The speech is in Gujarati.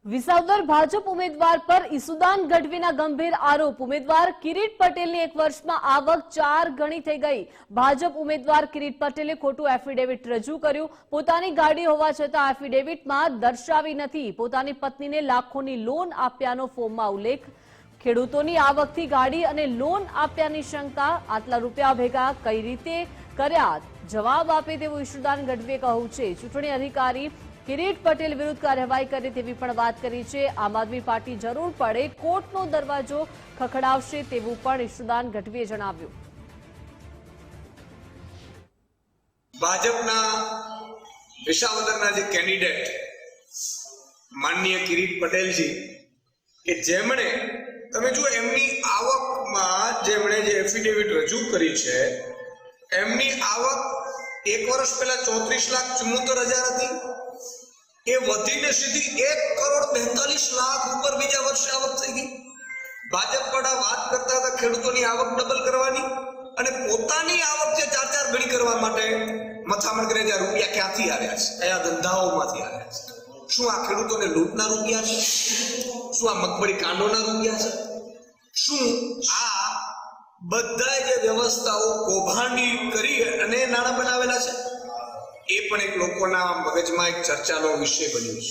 વિસાવદર ભાજપ ઉમેદવાર પર ઈસુદાન ગઢવીના ગંભીર આરોપ। ઉમેદવાર કિરીટ પટેલની એક વર્ષમાં આવક 4 ગણી થઈ ગઈ। ભાજપ ઉમેદવાર કિરીટ પટેલે ખોટું એફિડેવિટ રજૂ કર્યું। પોતાની ગાડી હોવા છતાં એફિડેવિટમાં દર્શાવી નથી। પોતાની પત્નીને લાખોની લોન આપ્યાનો ફોર્મમાં ઉલ્લેખ। ખેડૂતોની આવકથી ગાડી અને લોન આપ્યાની શંકા। આટલા રૂપિયા ભેગા કઈ રીતે કર્યા? જવાબ આપે તેવું ઈસુદાન ગઢવીએ કહ્યું છે। ચૂંટણી અધિકારી કિરીટ પટેલ વિરુદ્ધ કાર્યવાહી કરે તેવી પણ વાત કરી છે। આમ આદમી પાર્ટી જરૂર પડે કોર્ટનો દરવાજો ખખડાવશે તેવું પણ ઈસુદાન ગઢવીએ જણાવ્યું। ભાજપના વિસાવદરના જે કેન્ડિડેટ માનનીય કિરીટ પટેલજી કે જેમણે તમે જો એમની આવકમાં જેમણે જે એફિડેવિટ રજૂ કરી છે એમની આવક એક વર્ષ પહેલા 34,74,000 હતી। એ વધીને સીધી 1,42,00,000 ઉપર બીજા વર્ષે આવક થઈ ગઈ। ભાજપ વાળા વાત કરતા હતા ખેડૂતોની આવક ડબલ કરવાની અને પોતાની આવક જે 4 ગણી કરવા માટે મથામણ કરે છે। રૂપિયા ક્યાંથી આવ્યા છે? કયા ધંધાઓમાંથી આવ્યા છે? શું આ ખેડૂતોને લૂંટના રૂપિયા છે? શું આ મગફળી કાંડોના રૂપિયા છે? શું આ બધા જે વ્યવસ્થાઓ કૌભાંડી કરી અને નાણાં બનાવેલા છે? એ પણ એક લોકોના મગજમાં એક ચર્ચાનો વિષય બન્યું છે।